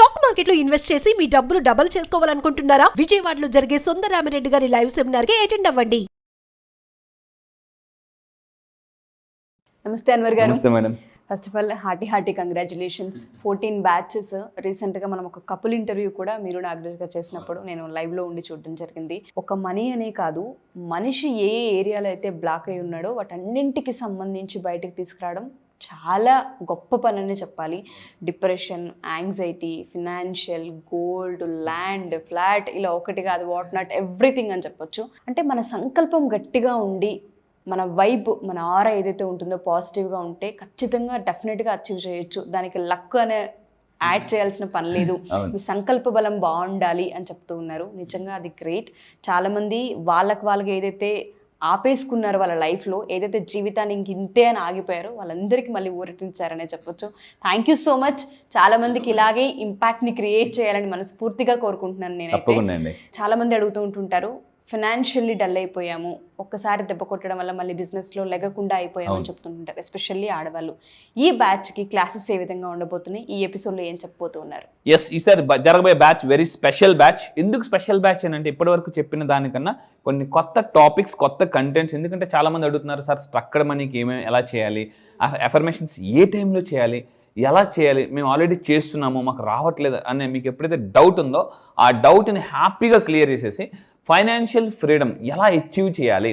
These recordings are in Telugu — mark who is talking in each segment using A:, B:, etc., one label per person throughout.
A: స్టాక్ మార్కెట్ లో ఇన్వెస్ట్ చేసి మీ డబ్బులు డబుల్ చేసుకోవాలనుకుంటున్నారా? విజయవాడలో జరిగే సుందరరామిరెడ్డి గారి లైవ్ సెమినార్ కి అటెండ్ అవ్వండి.
B: నమస్తే అన్వర్ గారు.
C: నమస్తే madam.
B: First of all hearty congratulations. 14 batches. రీసెంట్గా మనం ఒక కపుల్ ఇంటర్వ్యూ కూడా మీరు నాగరాజ్ గారు చేసినప్పుడు నేను లైవ్లో ఉండి చూడడం జరిగింది. ఒక మనీ అనే కాదు, మనిషి ఏ ఏరియాలో అయితే బ్లాక్ అయి ఉన్నాడో వాటన్నింటికి సంబంధించి బయటకు తీసుకురావడం చాలా గొప్ప పని అనే చెప్పాలి. Depression, anxiety, financial, gold, land, flat, ఇలా ఒకటి కాదు, వాట్ నాట్ ఎవ్రీథింగ్ అని చెప్పొచ్చు. అంటే మన సంకల్పం గట్టిగా ఉండి మన వైబ్, మన ఆరా ఏదైతే ఉంటుందో పాజిటివ్గా ఉంటే ఖచ్చితంగా డెఫినెట్గా అచీవ్ చేయొచ్చు. దానికి లక్ అనే యాడ్ చేయాల్సిన పని లేదు. మీ సంకల్ప బలం బాగుండాలి అని చెప్తూ ఉన్నారు. నిజంగా అది గ్రేట్. చాలామంది వాళ్ళకి ఏదైతే ఆపేసుకున్నారు వాళ్ళ లైఫ్లో, ఏదైతే జీవితాన్ని ఇంతే అని ఆగిపోయారో వాళ్ళందరికీ మళ్ళీ ఊరటించారనే చెప్పొచ్చు. Thank you so much. చాలామందికి ఇలాగే ఇంపాక్ట్ని క్రియేట్ చేయాలని మనస్ఫూర్తిగా కోరుకుంటున్నాను నేనైతే. చాలామంది అడుగుతూ ఉంటుంటారు, ఫినాన్షియల్లీ డల్ అయిపోయాము, ఒక్కసారి దెబ్బ కొట్టడం వల్ల మళ్ళీ బిజినెస్లో లెగకుండా అయిపోయామని చెప్తుంటారు, ఎస్పెషల్లీ ఆడవాళ్ళు. ఈ బ్యాచ్కి క్లాసెస్ ఏ విధంగా ఉండబోతున్నాయి, ఈ ఎపిసోడ్లో ఏం చెప్పబోతూ ఉన్నారు?
C: ఎస్, ఈసారి జరగబోయే బ్యాచ్ వెరీ స్పెషల్ బ్యాచ్. ఎందుకు స్పెషల్ బ్యాచ్ అని అంటే, ఇప్పటివరకు చెప్పిన దానికన్నా కొన్ని కొత్త టాపిక్స్, కొత్త కంటెంట్స్. ఎందుకంటే చాలామంది అడుగుతున్నారు, సార్ స్ట్రక్చర్డ్ మనీకి ఎలా చేయాలి, అఫర్మేషన్స్ ఏ టైంలో చేయాలి, ఎలా చేయాలి, మేము ఆల్రెడీ చేస్తున్నాము మాకు రావట్లేదు అనే మీకు ఎప్పుడైతే డౌట్ ఉందో ఆ డౌట్ని హ్యాపీగా క్లియర్ చేసేసి ఫైనాన్షియల్ ఫ్రీడమ్ ఎలా అచీవ్ చేయాలి,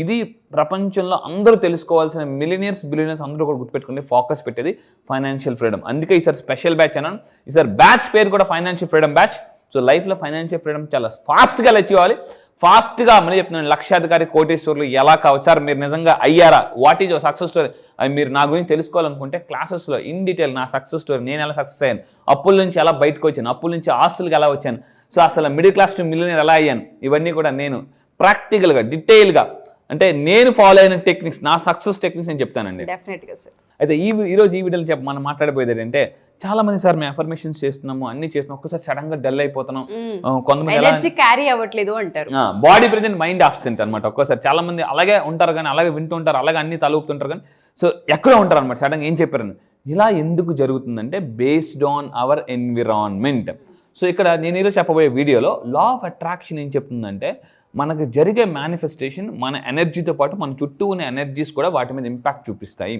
C: ఇది ప్రపంచంలో అందరూ తెలుసుకోవాల్సిన మిలినియర్స్, బిలియనర్స్ అందరూ కూడా గుర్తుపెట్టుకుని ఫోకస్ పెట్టేది ఫైనాన్షియల్ ఫ్రీడమ్. అందుకే ఈసారి స్పెషల్ బ్యాచ్ అన్నాను. ఈసారి బ్యాచ్ పేరు కూడా ఫైనాన్షియల్ ఫ్రీడమ్ బ్యాచ్. సో లైఫ్లో ఫైనాన్షియల్ ఫ్రీడమ్ చాలా ఫాస్ట్గా అచీవ్ అవ్వాలి. ఫాస్ట్గా మళ్ళీ చెప్తున్నాను, లక్షాధికారి, కోటీశ్వరులు ఎలా కావచ్చు సార్, మీరు నిజంగా అయ్యారా, వాట్ ఈజ్ సక్సెస్ స్టోరీ, అది మీరు నా గురించి తెలుసుకోవాలనుకుంటే క్లాసెస్లో ఇన్ డీటెయిల్ నా సక్సెస్ స్టోరీ, నేను ఎలా సక్సెస్ అయ్యాను, అప్పుల నుంచి ఎలా బయటకు వచ్చాను, అప్పుల నుంచి ఆస్తులకు ఎలా వచ్చాను, సో అసలు మిడిల్ క్లాస్ టు మిలియనర్ ఎలా అయ్యాను, ఇవన్నీ కూడా నేను ప్రాక్టికల్గా డీటెయిల్గా అంటే నేను ఫాలో అయిన టెక్నిక్స్, నా సక్సెస్ టెక్నిక్స్ నేను చెప్తానండి.
B: డెఫినెట్గా సార్.
C: అయితే ఈరోజు ఈ వీడియోలో మనం మాట్లాడబోయేది ఏంటంటే, చాలా మంది సార్ మేము అఫర్మేషన్స్ చేస్తున్నాము, అన్ని చేస్తున్నాం, ఒక్కసారి సడన్ గా డల్ అయిపోతున్నాం,
B: కొంతమంది క్యారీ అవ్వట్లేదు అంటారు,
C: బాడీ ప్రెజెంట్ మైండ్ ఆబ్సెంట్ అనమాట. ఒక్కోసారి చాలా మంది అలాగే ఉంటారు, కానీ అలాగే వింటుంటారు, అలాగే అన్ని తలూపుతుంటారు, కానీ సో ఎక్కడో ఉంటారు అనమాట. సడన్గా ఏం చెప్పారని, ఇలా ఎందుకు జరుగుతుందంటే based on hour environment. So ఇక్కడ నేను ఈరోజు చెప్పబోయే వీడియోలో లా ఆఫ్ అట్రాక్షన్ ఏం చెప్తుందంటే, మనకు జరిగే మేనిఫెస్టేషన్ మన ఎనర్జీతో పాటు మన చుట్టూ ఉన్న ఎనర్జీస్ కూడా వాటి మీద ఇంపాక్ట్ చూపిస్తాయి.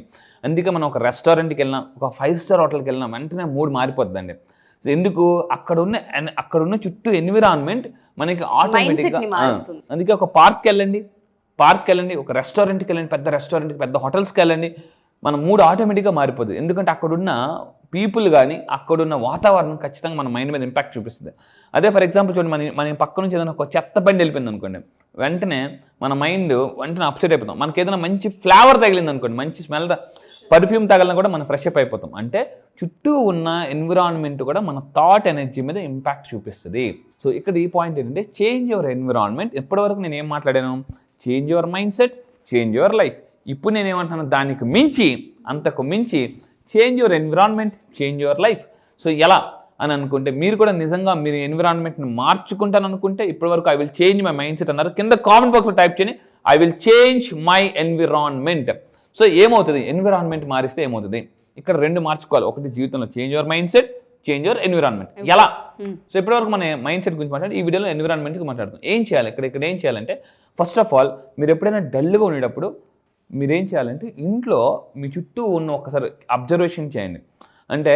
C: అందుకే మనం ఒక రెస్టారెంట్కి వెళ్ళినా, ఒక 5 స్టార్ హోటల్కి వెళ్ళినా వెంటనే మూడ్ మారిపోద్దండి. సో ఎందుకు, అక్కడున్న చుట్టూ ఎన్విరాన్మెంట్ మనకి ఆటోమేటిక్గా. అందుకే ఒక పార్క్కి వెళ్ళండి, ఒక రెస్టారెంట్కి వెళ్ళండి, పెద్ద రెస్టారెంట్కి, పెద్ద హోటల్స్కి వెళ్ళండి, మన మూడ్ ఆటోమేటిక్గా మారిపోతుంది. ఎందుకంటే అక్కడున్న పీపుల్ కానీ అక్కడున్న వాతావరణం ఖచ్చితంగా మన మైండ్ మీద ఇంపాక్ట్ చూపిస్తుంది. అదే ఫర్ ఎగ్జాంపుల్ చూడండి, మన పక్క నుంచి ఏదైనా ఒక చెత్త బండి వెళ్ళిపోయింది అనుకోండి, వెంటనే మన మైండ్ వెంటనే అప్సెట్ అయిపోతాం. మనకి ఏదైనా మంచి ఫ్లేవర్ తగిలింది అనుకోండి, మంచి స్మెల్, పర్ఫ్యూమ్ తగిలినా కూడా మనం ఫ్రెష్ అప్ అయిపోతాం. అంటే చుట్టూ ఉన్న ఎన్విరాన్మెంట్ కూడా మన థాట్ ఎనర్జీ మీద ఇంపాక్ట్ చూపిస్తుంది. సో ఇక్కడ ఈ పాయింట్ ఏంటంటే, చేంజ్ యువర్ ఎన్విరాన్మెంట్. ఇప్పటివరకు నేను ఏం మాట్లాడాను, change your mind set, change your life. ఇప్పుడు నేను ఏమంటున్నాను, దానికి మించి, అంతకు మించి change your environment, change your life. So ఎలా అని అనుకుంటే, మీరు కూడా నిజంగా మీరు ఎన్విరాన్మెంట్ని మార్చుకుంటాను అనుకుంటే, ఇప్పటివరకు I will change my mind set అన్నారు, కింద కామెంట్ బాక్స్లో టైప్ చేయండి, I will change my environment. So ఏమవుతుంది, ఎన్విరాన్మెంట్ మారిస్తే ఏమవుతుంది, ఇక్కడ 2 మార్చుకోవాలి. ఒకటి జీవితంలో change your mind set, change your environment. ఎలా? సో ఇప్పటివరకు మన మైండ్ సెట్ గురించి మాట్లాడి, ఈ వీడియోలో ఎన్విరాన్మెంట్కి మాట్లాడుతాం. ఏం చేయాలి ఇక్కడ ఏం చేయాలంటే, ఫస్ట్ ఆఫ్ ఆల్ మీరు ఎప్పుడైనా డల్గా ఉండేటప్పుడు మీరేం చేయాలంటే, ఇంట్లో మీ చుట్టూ ఉన్న ఒకసారి అబ్జర్వేషన్ చేయండి. అంటే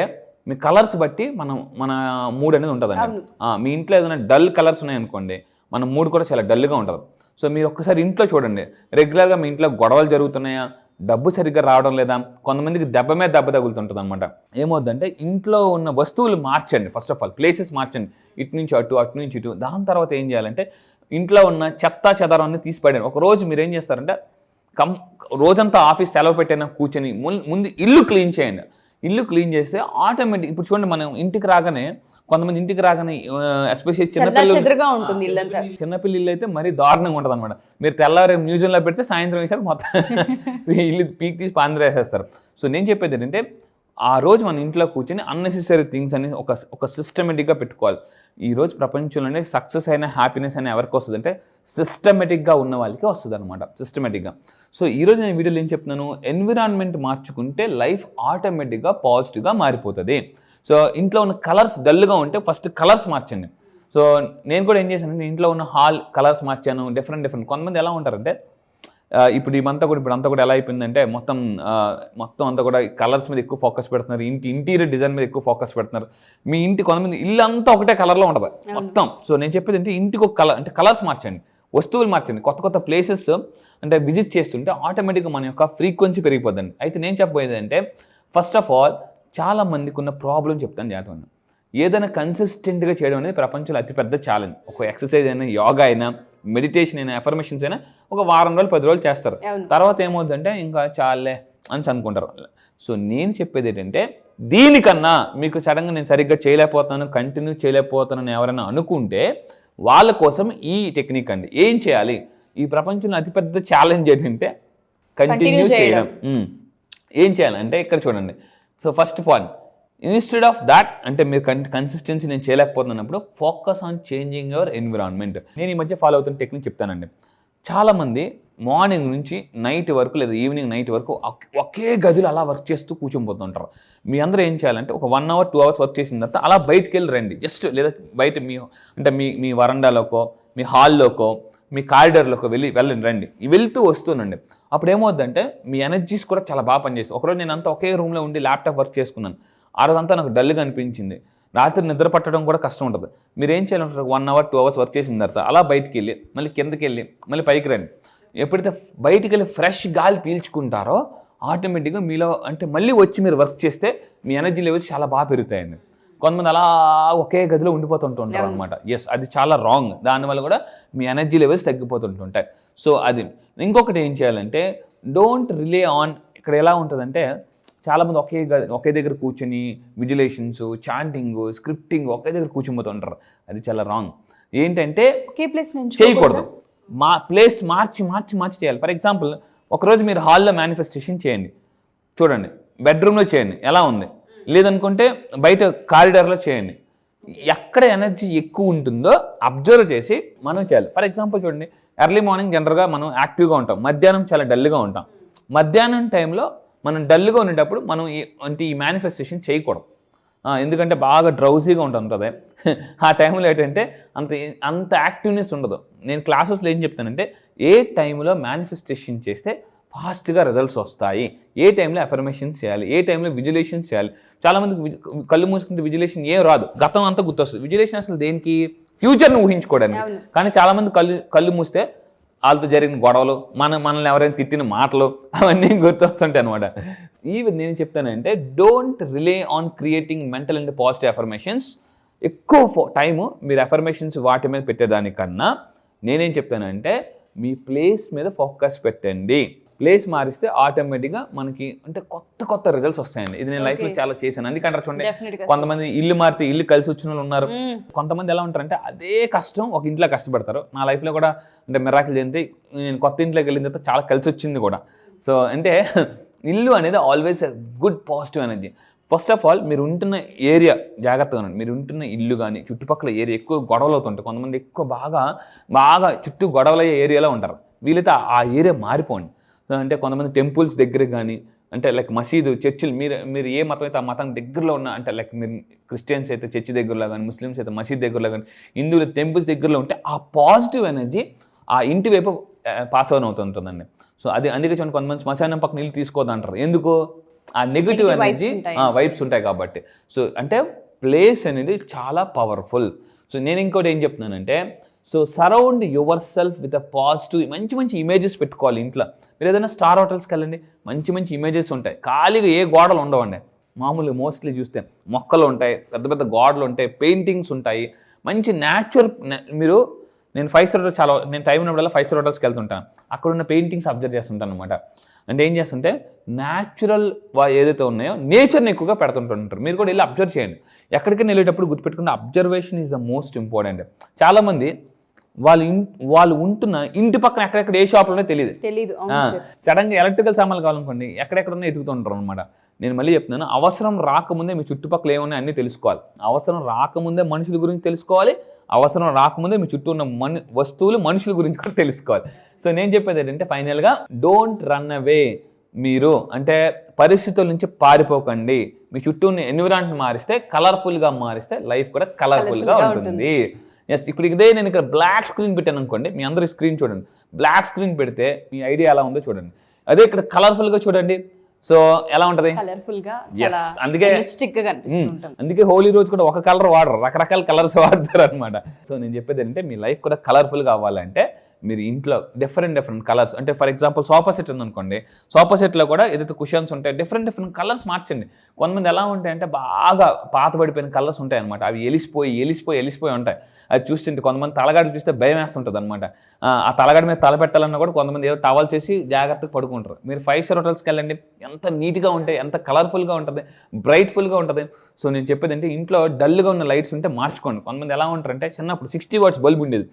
C: మీ కలర్స్ బట్టి మన మూడ్ అనేది ఉంటుందండి. మీ ఇంట్లో ఏదైనా డల్ కలర్స్ ఉన్నాయనుకోండి, మన మూడ్ కూడా చాలా డల్గా ఉంటుంది. సో మీరు ఒక్కసారి ఇంట్లో చూడండి, రెగ్యులర్గా మీ ఇంట్లో గొడవలు జరుగుతున్నాయా, డబ్బు సరిగ్గా రావడం లేదా, కొంతమందికి దెబ్బ మీద దెబ్బ తగులుతుంటుంది అనమాట. ఏమవుద్దంటే, ఇంట్లో ఉన్న వస్తువులు మార్చండి. ఫస్ట్ ఆఫ్ ఆల్ ప్లేసెస్ మార్చండి, ఇటు నుంచి అటు, అటు నుంచి ఇటు. దాని తర్వాత ఏం చేయాలంటే, ఇంట్లో ఉన్న చెత్త చెదారాన్ని తీసిపడండి. ఒక రోజు మీరు ఏం చేస్తారంటే, రోజంతా ఆఫీస్ సెలవు పెట్టైనా కూర్చొని ముందు ఇల్లు క్లీన్ చేయండి. ఇల్లు క్లీన్ చేస్తే ఆటోమేటిక్, ఇప్పుడు చూడండి, మనం ఇంటికి రాగానే, కొంతమంది ఇంటికి రాగానే ఎస్పెషల్లీ చిన్నపిల్లలు అయితే మరీ దారుణంగా ఉంటుంది అనమాట. మీరు తెల్లారి మ్యూజియంలో పెడితే సాయంత్రం వేసారు మొత్తం ఇల్లు పీక్ తీసి పాందిరేసేస్తారు. సో నేను చెప్పేది ఏంటంటే, ఆ రోజు మన ఇంట్లో కూర్చొని అన్నెసెసరీ థింగ్స్ అని ఒక సిస్టమేటిక్గా పెట్టుకోవాలి. ఈరోజు ప్రపంచంలోనే సక్సెస్ అయిన హ్యాపీనెస్ అయినా ఎవరికి వస్తుంది అంటే, సిస్టమేటిక్గా ఉన్న వాళ్ళకి వస్తుంది అనమాట, సిస్టమేటిక్గా. సో ఈరోజు నేను వీడియోలో ఏం చెప్తున్నాను, ఎన్విరాన్మెంట్ మార్చుకుంటే లైఫ్ ఆటోమేటిక్గా పాజిటివ్గా మారిపోతుంది. సో ఇంట్లో ఉన్న కలర్స్ డల్గా ఉంటే ఫస్ట్ కలర్స్ మార్చండి. సో నేను కూడా ఏం చేశానంటే ఇంట్లో ఉన్న హాల్ కలర్స్ మార్చాను, డిఫరెంట్ కొంతమంది ఎలా ఉంటారంటే ఇప్పుడు అంతా కూడా ఎలా అయిపోయిందంటే మొత్తం అంతా కూడా కలర్స్ మీద ఎక్కువ ఫోకస్ పెడుతున్నారు, ఇంటీరియర్ డిజైన్ మీద ఎక్కువ ఫోకస్ పెడుతున్నారు. మీ ఇంటి కొంతమంది ఇల్లు అంతా ఒకటే కలర్లో ఉంటుంది మొత్తం. సో నేను చెప్పేది అంటే ఇంటికి ఒక కలర్ అంటే కలర్స్ మార్చండి, వస్తువులు మార్చండి, కొత్త ప్లేసెస్ అంటే విజిట్ చేస్తుంటే ఆటోమేటిక్గా మన యొక్క ఫ్రీక్వెన్సీ పెరిగిపోద్దండి. అయితే నేను చెప్పబోయేది అంటే ఫస్ట్ ఆఫ్ ఆల్ చాలా మందికి ఉన్న ప్రాబ్లం చెప్తాను జాగ్రత్తగా. ఏదైనా కన్సిస్టెంట్గా చేయడం అనేది ప్రపంచంలో అతిపెద్ద ఛాలెంజ్. ఒక ఎక్సర్సైజ్ అయినా, యోగా అయినా, మెడిటేషన్ అయినా, అఫర్మేషన్స్ అయినా ఒక వారం రోజులు 10 రోజులు చేస్తారు. తర్వాత ఏమవుతుందంటే ఇంకా చాలే అని అనుకుంటారు. సో నేను చెప్పేది ఏంటంటే దీనికన్నా మీకు సడన్గా నేను సరిగ్గా చేయలేకపోతాను, కంటిన్యూ చేయలేకపోతానని ఎవరైనా అనుకుంటే వాళ్ళ కోసం ఈ టెక్నిక్ అండి. ఏం చేయాలి? ఈ ప్రపంచంలో అతిపెద్ద ఛాలెంజ్ ఏంటంటే కంటిన్యూ చేయడం. ఏం చేయాలంటే ఇక్కడ చూడండి. So first point, instead of that అంటే మీరు కన్సిస్టెన్సీ నేను చేయలేకపోతున్నప్పుడు focus on changing your environment. నేను ఈ మధ్య ఫాలో అవుతున్న టెక్నిక్ చెప్తానండి. చాలామంది మార్నింగ్ నుంచి నైట్ వరకు లేదా ఈవినింగ్ నైట్ వరకు ఒకే గదిలో అలా వర్క్ చేస్తూ కూర్చొనిపోతుంటారు. మీ అందరూ ఏం చేయాలంటే ఒక 1 hour 2 hours వర్క్ చేసిన తర్వాత అలా బయటికి వెళ్ళి రండి. జస్ట్ లేదా బయట మీ వరండాలోకో, మీ హాల్లోకో, మీ కారిడార్లోకి వెళ్ళండి రండి. వెళ్తూ వస్తూనండి. అప్పుడు ఏమవుద్దంటే మీ ఎనర్జీస్ కూడా చాలా బాగా పనిచేస్తాయి. ఒకరోజు నేను అంతా ఒకే రూమ్లో ఉండి ల్యాప్టాప్ వర్క్ చేసుకున్నాను. ఆ రోజంతా నాకు డల్గా అనిపించింది. రాత్రి నిద్ర పట్టడం కూడా కష్టం ఉంటుంది. మీరు ఏం చేయాలంటారు? 1 hour 2 hours వర్క్ చేసిన తర్వాత అలా బయటికి వెళ్ళి మళ్ళీ కిందకి వెళ్ళి మళ్ళీ పైకి రండి. ఎప్పుడైతే బయటికి వెళ్ళి ఫ్రెష్ గాలి పీల్చుకుంటారో ఆటోమేటిక్గా మీలో అంటే మళ్ళీ వచ్చి మీరు వర్క్ చేస్తే మీ ఎనర్జీ లెవెల్స్ చాలా బాగా పెరుగుతాయండి. కొంతమంది అలా ఒకే గదిలో ఉండిపోతుంటుంటారు అనమాట. ఎస్, అది చాలా రాంగ్. దానివల్ల కూడా మీ ఎనర్జీ లెవెల్స్ తగ్గిపోతుంటుంటాయి. సో అది. ఇంకొకటి ఏం చేయాలంటే డోంట్ రిలే ఆన్. ఇక్కడ ఎలా ఉంటుందంటే చాలామంది ఒకే దగ్గర కూర్చొని విజులేషన్స్, చాంటింగ్, స్క్రిప్టింగ్ ఒకే దగ్గర కూర్చొనిపోతుంటారు. అది చాలా రాంగ్. ఏంటంటే చేయకూడదు. ప్లేస్ మార్చి చేయాలి. ఫర్ ఎగ్జాంపుల్ ఒకరోజు మీరు హాల్లో మేనిఫెస్టేషన్ చేయండి, చూడండి. బెడ్రూమ్లో చేయండి, ఎలా ఉంది? లేదనుకుంటే బయట కారిడార్లో చేయండి. ఎక్కడ ఎనర్జీ ఎక్కువ ఉంటుందో అబ్జర్వ్ చేసి మనం చేయాలి. ఫర్ ఎగ్జాంపుల్ చూడండి, ఎర్లీ మార్నింగ్ జనరల్గా మనం యాక్టివ్గా ఉంటాం, మధ్యాహ్నం చాలా డల్గా ఉంటాం. మధ్యాహ్నం టైంలో మనం డల్గా ఉండేటప్పుడు మనం ఈ మేనిఫెస్టేషన్ చేయకూడదు. ఎందుకంటే బాగా డ్రౌజీగా ఉంటుంది. ఆ టైంలో ఏంటంటే అంత యాక్టివ్నెస్ ఉండదు. నేను క్లాసెస్లో ఏం చెప్తానంటే ఏ టైంలో మేనిఫెస్టేషన్ చేస్తే ఫాస్ట్గా రిజల్ట్స్ వస్తాయి, ఏ టైంలో అఫర్మేషన్స్ చేయాలి, ఏ టైంలో విజులేషన్స్ చేయాలి. చాలామందికి కళ్ళు మూసుకుంటే విజులేషన్ ఏం రాదు, గతం అంతా గుర్తొస్తుంది. విజులేషన్ అసలు దేనికి? ఫ్యూచర్ని ఊహించుకోవడానికి. కానీ చాలామంది కళ్ళు మూస్తే వాళ్ళతో జరిగిన గొడవలు, మనల్ని ఎవరైనా తిట్టిన మాటలు అవన్నీ గుర్తొస్తుంటాయి అనమాట. ఈవెన్ నేను చెప్తానంటే don't relay on creating mental and positive affirmations. ఎక్కువ టైము మీరు అఫర్మేషన్స్ వాటి మీద పెట్టేదానికన్నా నేనేం చెప్తానంటే మీ ప్లేస్ మీద ఫోకస్ పెట్టండి. ప్లేస్ మారిస్తే ఆటోమేటిక్గా మనకి అంటే కొత్త రిజల్ట్స్ వస్తాయండి. ఇది నేను లైఫ్లో చాలా చేశాను. అందుకంటే చూడండి, కొంతమంది ఇల్లు మారితే ఇల్లు కలిసి వచ్చిన వాళ్ళు ఉన్నారు. కొంతమంది ఎలా ఉంటారంటే అదే కష్టం ఒక ఇంట్లో కష్టపడతారు. నా లైఫ్లో కూడా అంటే మిరాకిల్ జరిగితే నేను కొత్త ఇంట్లోకి వెళ్ళిన తర్వాత చాలా కలిసి వచ్చింది కూడా. సో అంటే ఇల్లు అనేది always good positive energy. First of all మీరు ఉంటున్న ఏరియా జాగ్రత్తగా ఉండండి. మీరు ఉంటున్న ఇల్లు కానీ చుట్టుపక్కల ఏరియా ఎక్కువ గొడవలు అవుతుంటాయి. కొంతమంది ఎక్కువ బాగా చుట్టూ గొడవలయ్యే ఏరియాలో ఉంటారు. వీలైతే ఆ ఏరియా మారిపోండి. అంటే కొంతమంది టెంపుల్స్ దగ్గర కానీ అంటే లైక్ మసీదు, చర్చిలు, మీరు ఏ మతం అయితే ఆ మతం దగ్గరలో ఉన్న అంటే లైక్ మీరు క్రిస్టియన్స్ అయితే చర్చి దగ్గరలో కానీ, ముస్లిమ్స్ అయితే మసీద్ దగ్గరలో కానీ, హిందువులు టెంపుల్స్ దగ్గరలో ఉంటే ఆ పాజిటివ్ ఎనర్జీ ఆ ఇంటి వైపు పాస్ ఆన్ అవుతుంటుందండి. సో అందుకే చూడండి, కొంతమంది శ్మశానం పక్కన నీళ్ళు తీసుకోవద్దంటారు. ఎందుకు? ఆ నెగిటివ్ ఎనర్జీ వైబ్స్ ఉంటాయి కాబట్టి. సో అంటే ప్లేస్ అనేది చాలా పవర్ఫుల్. సో నేను ఇంకోటి ఏం చెప్తున్నానంటే so surround your self with a positive. మంచి ఇమేజెస్ పెట్టుకోవాలి ఇంట్లో. మీరు ఏదైనా స్టార్ హోటల్స్కి వెళ్ళండి, మంచి ఇమేజెస్ ఉంటాయి. ఖాళీగా ఏ గోడలు ఉండవండి. మామూలుగా మోస్ట్లీ చూస్తే మొక్కలు ఉంటాయి, పెద్ద గోడలు ఉంటాయి, పెయింటింగ్స్ ఉంటాయి, మంచి నేను 5 star హోటల్ నేను టైం ఉన్నప్పుడల్లా 5 star హోటల్స్కి వెళ్తుంటాను. అక్కడ ఉన్న పెయింటింగ్స్ అబ్జర్వ్ చేస్తుంటాను అనమాట. అంటే ఏం చేస్తుంటే న్యాచురల్ ఏదైతే ఉన్నాయో నేచర్ని ఎక్కువగా పెడుతుంటారు. మీరు కూడా వెళ్ళి అబ్జర్వ్ చేయండి. ఎక్కడికైనా వెళ్ళేటప్పుడు గుర్తుపెట్టుకుంటే observation is the most important. చాలామంది వాళ్ళు ఉంటున్న ఇంటి పక్కన ఎక్కడెక్కడ ఏ షాప్లోనే తెలియదు. సడన్గా ఎలక్ట్రికల్ సామాన్లు కావాలనుకోండి, ఎక్కడెక్కడున్నా ఎదుగుతుంటారు అనమాట. నేను మళ్ళీ చెప్తున్నాను, అవసరం రాకముందే మీ చుట్టుపక్కల ఏమున్నాయి అన్నీ తెలుసుకోవాలి. అవసరం రాకముందే మనుషుల గురించి తెలుసుకోవాలి. అవసరం రాకముందే మీ చుట్టూ ఉన్న వస్తువులు, మనుషుల గురించి కూడా తెలుసుకోవాలి. సో నేను చెప్పేది ఏంటంటే ఫైనల్గా డోంట్ రన్ అవే, మీరు అంటే పరిస్థితుల నుంచి పారిపోకండి. మీ చుట్టూ ఉన్న ఎన్విరాన్మెంట్ మారిస్తే, కలర్ఫుల్గా మారిస్తే లైఫ్ కూడా కలర్ఫుల్గా ఉంటుంది. ఎస్, ఇప్పుడు ఇదే నేను ఇక్కడ బ్లాక్ స్క్రీన్ పెట్టాను అనుకోండి, మీ అందరి స్క్రీన్ చూడండి. బ్లాక్ స్క్రీన్ పెడితే మీ ఐడియా ఎలా ఉందో చూడండి. అదే ఇక్కడ కలర్ఫుల్గా చూడండి, సో ఎలా ఉంటది?
B: కలర్ఫుల్ గా,
C: Yes, అందుకే
B: లిప్స్టిక్ గా కనిపిస్తుంటాం.
C: అందుకే హోలీ రోజు కూడా ఒక కలర్ వాడరు, రకరకాల కలర్స్ వాడతారు అనమాట. సో నేను చెప్పేది ఏంటంటే, మీ లైఫ్ కూడా కలర్ఫుల్గా అవ్వాలంటే మీరు ఇంట్లో డిఫరెంట్ కలర్స్, అంటే ఫర్ ఎగ్జాంపుల్ సోఫా సెట్ ఉందనుకోండి, సోఫా సెట్లో కూడా ఏదైతే కుషన్స్ ఉంటాయి డిఫరెంట్ కలర్స్ మార్చండి. కొంతమంది ఎలా ఉంటాయంటే బాగా పాత పడిపోయిన కలర్స్ ఉంటాయి అనమాట, అవి ఎలిసిపోయి ఉంటాయి. అది చూస్తుంటే కొంతమంది తలగాడు చూస్తే భయం వేస్తుంటుంది అనమాట. ఆ తలగాడి మీద తల పెట్టాలన్నా కూడా కొంతమంది ఏదో టవల్ చేసి జాగ్రత్తగా పడుకుంటారు. మీరు 5 స్టార్ హోటల్స్కి వెళ్ళండి, ఎంత నీట్గా ఉంటాయి, ఎంత కలర్ఫుల్గా ఉంటుంది, బ్రైట్ఫుల్గా ఉంటుంది. సో నేను చెప్పేది అంటే, ఇంట్లో డల్గా ఉన్న లైట్స్ ఉంటే మార్చుకోండి. కొంతమంది ఎలా ఉంటారంటే, చిన్నప్పుడు 60 వాట్స్ బల్బ్ ఉండేది,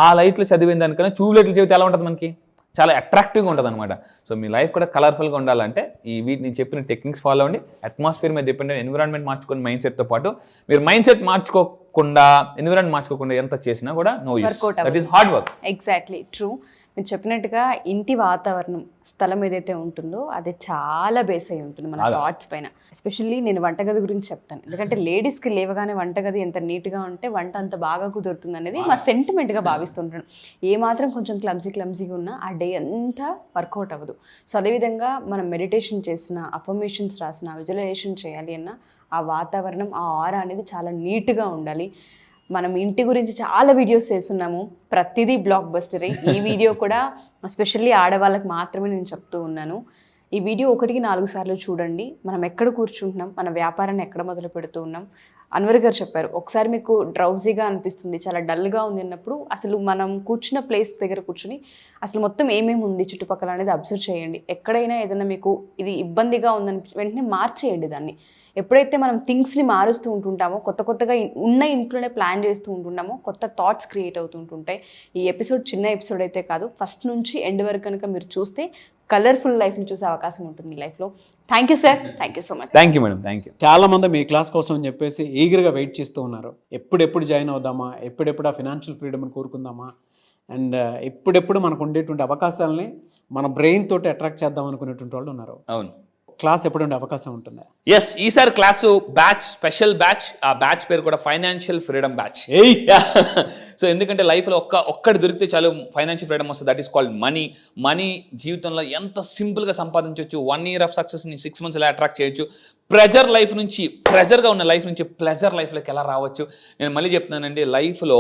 C: ఆ లైట్లు చదివిన దానికన్నా ట్యూబ్ లైట్లు చదివితే ఎలా ఉంటుంది, మనకి చాలా అట్రాక్టివ్గా ఉంటుంది అనమాట. సో మీ లైఫ్ కూడా కలర్ఫుల్గా ఉండాలంటే నేను చెప్పిన టెక్నిక్స్ ఫాలో అవ్వండి. అట్మాస్ఫియర్ మీద డిపెండ్ అయిన ఎన్విరాన్మెంట్ మార్చుకొని మైండ్ సెట్తో పాటు, మీరు మైండ్ సెట్ మార్చుకోకుండా ఎన్విరాన్మెంట్ మార్చుకోకుండా ఎంత చేసినా కూడా no use, that is hard work.
B: Exactly true. మీరు చెప్పినట్టుగా ఇంటి వాతావరణం, స్థలం ఏదైతే ఉంటుందో అది చాలా బేస్ అయి ఉంటుంది మన థాట్స్ పైన. ఎస్పెషల్లీ నేను వంటగది గురించి చెప్తాను, ఎందుకంటే లేడీస్కి లేవగానే వంటగది ఎంత నీట్గా ఉంటే వంట అంత బాగా కుదురుతుంది అనేది మా సెంటిమెంట్గా భావిస్తుంటాను. ఏమాత్రం కొంచెం క్లమ్జీగా ఉన్నా ఆ డే అంతా వర్కౌట్ అవ్వదు. సో అదేవిధంగా మనం మెడిటేషన్ చేసిన, అఫర్మేషన్స్ రాసిన, విజువలైజేషన్ చేయాలి అన్న ఆ వాతావరణం, ఆ ఆరా అనేది చాలా నీట్గా ఉండాలి. మనం ఇంటి గురించి చాలా వీడియోస్ చేస్తున్నాము, ప్రతిదీ బ్లాక్ బస్టరే. ఈ వీడియో కూడా ఎస్పెషల్లీ ఆడవాళ్ళకి మాత్రమే నేను చెప్తూ ఉన్నాను. ఈ వీడియో 1కి 4 సార్లు చూడండి. మనం ఎక్కడ కూర్చుంటున్నాం, మన వ్యాపారాన్ని ఎక్కడ మొదలు పెడుతూ ఉన్నాం. అన్వర్ గారు చెప్పారు, ఒకసారి మీకు డ్రౌజీగా అనిపిస్తుంది, చాలా డల్గా ఉంది అన్నప్పుడు అసలు మనం కూర్చున్న ప్లేస్ దగ్గర కూర్చుని అసలు మొత్తం ఏమేమి ఉంది చుట్టుపక్కల అనేది అబ్జర్వ్ చేయండి. ఎక్కడైనా ఏదైనా మీకు ఇది ఇబ్బందిగా ఉందని వెంటనే మార్చేయండి దాన్ని. ఎప్పుడైతే మనం థింగ్స్ని మారుస్తూ ఉంటుంటామో, కొత్తగా ఉన్న ఇంట్లోనే ప్లాన్ చేస్తూ ఉంటుంటామో, కొత్త థాట్స్ క్రియేట్ అవుతుంటుంటాయి. ఈ ఎపిసోడ్ చిన్న ఎపిసోడ్ అయితే కాదు, ఫస్ట్ నుంచి ఎండ్ వరకు కనుక మీరు చూస్తే కలర్ఫుల్ లైఫ్ని చూసే అవకాశం ఉంటుంది లైఫ్లో. Thank you sir, thank you so much.
C: Thank you madam, thank you.
D: చాలా మంది మీ క్లాస్ కోసం అని చెప్పేసి ఈగర్గా వెయిట్ చేస్తూ ఉన్నారు. ఎప్పుడెప్పుడు జాయిన్ అవుదామా, ఎప్పుడెప్పుడు ఆ ఫినాన్షియల్ ఫ్రీడమ్ని కోరుకుందామా, అండ్ ఎప్పుడెప్పుడు మనకు ఉండేటువంటి అవకాశాలని మన బ్రెయిన్ తోటి అట్రాక్ట్ చేద్దాం అనుకునేటువంటి వాళ్ళు ఉన్నారు.
C: అవును,
D: క్లాస్ ఎప్పుడు ఉండే అవకాశం ఉంటుంది?
C: ఎస్, ఈసారి క్లాసు బ్యాచ్, స్పెషల్ బ్యాచ్. ఆ బ్యాచ్ పేరు కూడా ఫైనాన్షియల్ ఫ్రీడమ్ బ్యాచ్. సో ఎందుకంటే లైఫ్లో ఒక్కటి దొరికితే చాలు ఫైనాన్షియల్ ఫ్రీడమ్ వస్తుంది, దట్ ఈస్ కాల్డ్ మనీ. జీవితంలో ఎంత సింపుల్గా సంపాదించవచ్చు, 1 year ఆఫ్ సక్సెస్ని 6 months ఎలా అట్రాక్ట్ చేయొచ్చు, ప్రెజర్గా ఉన్న లైఫ్ నుంచి ప్లెజర్ లైఫ్లోకి ఎలా రావచ్చు. నేను మళ్ళీ చెప్తున్నానండి, లైఫ్లో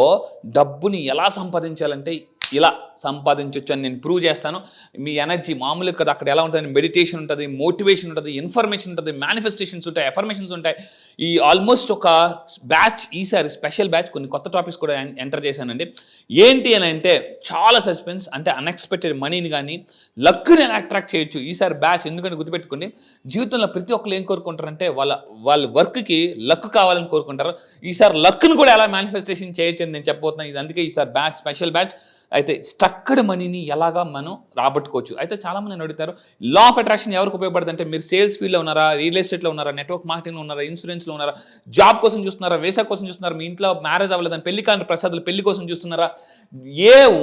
C: డబ్బుని ఎలా సంపాదించాలంటే ఇలా సంపాదించవచ్చు అని నేను ప్రూవ్ చేస్తాను. మీ ఎనర్జీ మామూలుగా కదా, అక్కడ ఎలా ఉంటుంది, మెడిటేషన్ ఉంటుంది, మోటివేషన్ ఉంటుంది, ఇన్ఫర్మేషన్ ఉంటుంది, మేనిఫెస్టేషన్స్ ఉంటాయి, ఎఫర్మేషన్స్ ఉంటాయి. ఈ ఆల్మోస్ట్ ఒక బ్యాచ్, ఈసారి స్పెషల్ బ్యాచ్, కొన్ని కొత్త టాపిక్స్ కూడా ఎంటర్ చేశానండి. ఏంటి అని అంటే చాలా సస్పెన్స్, అంటే అన్ఎక్స్పెక్టెడ్ మనీని కానీ లక్ని ఎలా అట్రాక్ట్ చేయొచ్చు ఈసారి బ్యాచ్. ఎందుకంటే గుర్తుపెట్టుకోండి, జీవితంలో ప్రతి ఒక్కరు ఏం కోరుకుంటారంటే వాళ్ళ వర్క్కి లక్ కావాలని కోరుకుంటారు. ఈసారి లక్ను కూడా ఎలా మేనిఫెస్టేషన్ చేయొచ్చు అని నేను చెప్పబోతున్నాను. అందుకే ఈసారి బ్యాచ్, స్పెషల్ బ్యాచ్. అయితే స్టక్డ్ మనీని ఎలాగా మనం రాబట్టుకోవచ్చు. అయితే చాలామంది నన్ను అడుగుతారు, లా ఆఫ్ అట్రాక్షన్ ఎవరికి ఉపయోగపడుతుంది అంటే, మీరు సేల్స్ ఫీల్డ్లో ఉన్నారా, రియల్ ఎస్టేట్లో ఉన్నారా, నెట్వర్క్ మార్కెటింగ్లో ఉన్నారా, ఇన్సూరెన్స్లో ఉన్నారా, జాబ్ కోసం చూస్తున్నారా, వీసా కోసం చూస్తున్నారా, మీ ఇంట్లో మ్యారేజ్ అవ్వలేదని పెళ్లి కాని ప్రసాదులు పెళ్లి కోసం చూస్తున్నారా,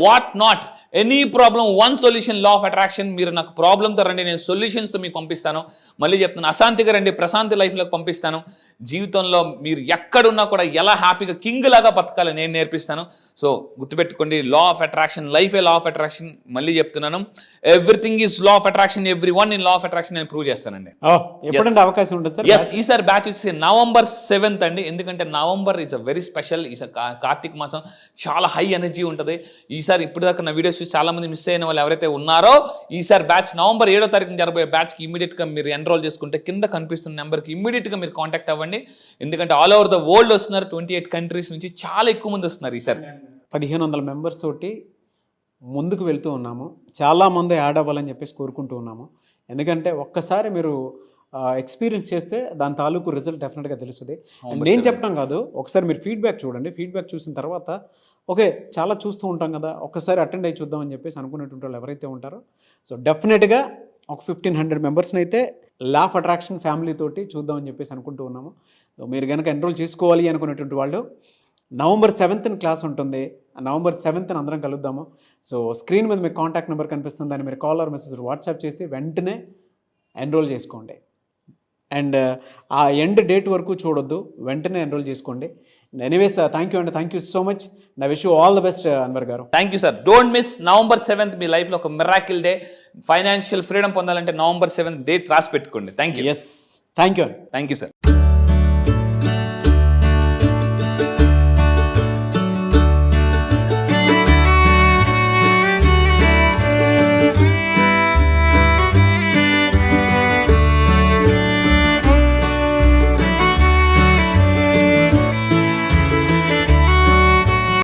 C: what not any problem, one solution, law of attraction. మీరు నాకు ప్రాబ్లంతో రండి, నేను సొల్యూషన్స్తో మీకు పంపిస్తాను. మళ్ళీ చెప్తున్నాను, అశాంతిగా రండి, ప్రశాంతి లైఫ్లోకి పంపిస్తాను. జీవితంలో మీరు ఎక్కడున్నా కూడా ఎలా హ్యాపీగా కింగ్ లాగా బతకాలి నేను నేర్పిస్తాను. సో గుర్తుపెట్టుకోండి, law of attraction, life A law of attraction. మళ్ళీ చెప్తున్నాను, everything is law of attraction, everyone in law of attraction నేను ప్రూవ్ చేస్తానండి.
D: ఎప్పుడంటే అవకాశం ఉంటుంది సార్?
C: ఎస్, ఈసారి బ్యాచ్ వచ్చేసి November 7th అండి. ఎందుకంటే November is a very special, ఈసారి కార్తీక మాసం, చాలా హై ఎనర్జీ ఉంటుంది. ఈసారి ఇప్పుడు దాకా నా వీడియోస్ చూసి చాలా మంది మిస్ అయిన వాళ్ళు ఎవరైతే ఉన్నారో, ఈసారి బ్యాచ్ November 7వ తారీఖున జరగబోయే బ్యాచ్కి ఇమీడియట్గా మీరు ఎన్రోల్ చేసుకుంటే కింద కనిపిస్తున్న నెంబర్కి ఇమీడియట్గా మీరు కాంటాక్ట్ అవ్వండి. ఎందుకంటే ఆల్ ఓవర్ ద వరల్డ్ వస్తున్నారు, 28 countries నుంచి చాలా ఎక్కువ మంది వస్తున్నారు ఈసారి.
D: 1500 మెంబర్స్ తోటి ముందుకు వెళ్తూ ఉన్నాము. చాలామంది యాడ్ అవ్వాలని చెప్పేసి కోరుకుంటూ ఉన్నాము. ఎందుకంటే ఒక్కసారి మీరు ఎక్స్పీరియన్స్ చేస్తే దాని తాలూకు రిజల్ట్ డెఫినెట్గా తెలుస్తుంది. నేను చెప్పడం కాదు, ఒకసారి మీరు ఫీడ్బ్యాక్ చూడండి. ఫీడ్బ్యాక్ చూసిన తర్వాత ఓకే, చాలా చూస్తూ ఉంటాం కదా, ఒక్కసారి అటెండ్ అయ్యి చూద్దామని చెప్పేసి అనుకునేటువంటి వాళ్ళు ఎవరైతే ఉంటారో, సో డెఫినెట్గా ఒక 1500 మెంబర్స్ని అయితే లా ఆఫ్ అట్రాక్షన్ ఫ్యామిలీ తోటి చూద్దామని చెప్పేసి అనుకుంటూ ఉన్నాము. సో మీరు కనుక ఎన్రోల్ చేసుకోవాలి అనుకునేటువంటి వాళ్ళు November 7th క్లాస్ ఉంటుంది. November 7th అందరం కలుద్దాము. సో స్క్రీన్ మీద మీకు కాంటాక్ట్ నెంబర్ కనిపిస్తుంది, దాన్ని మీరు కాల్ ఆర్ మెసేజ్ వాట్సాప్ చేసి వెంటనే ఎన్రోల్ చేసుకోండి. అండ్ ఆ ఎండ్ డేట్ వరకు చూడొద్దు, వెంటనే ఎన్రోల్ చేసుకోండి. ఎనీవేస్ థ్యాంక్ యూ అండి, థ్యాంక్ యూ సో మచ్. నా wish you all the best Anwar garu.
C: Thank you sir. Don't miss November 7th మీ లైఫ్లో ఒక మిరాకిల్ డే. ఫైనాన్షియల్ ఫ్రీడమ్ పొందాలంటే November 7th డేట్ రాసి పెట్టుకోండి. Thank you.
D: Yes, thank you.
C: Thank you sir.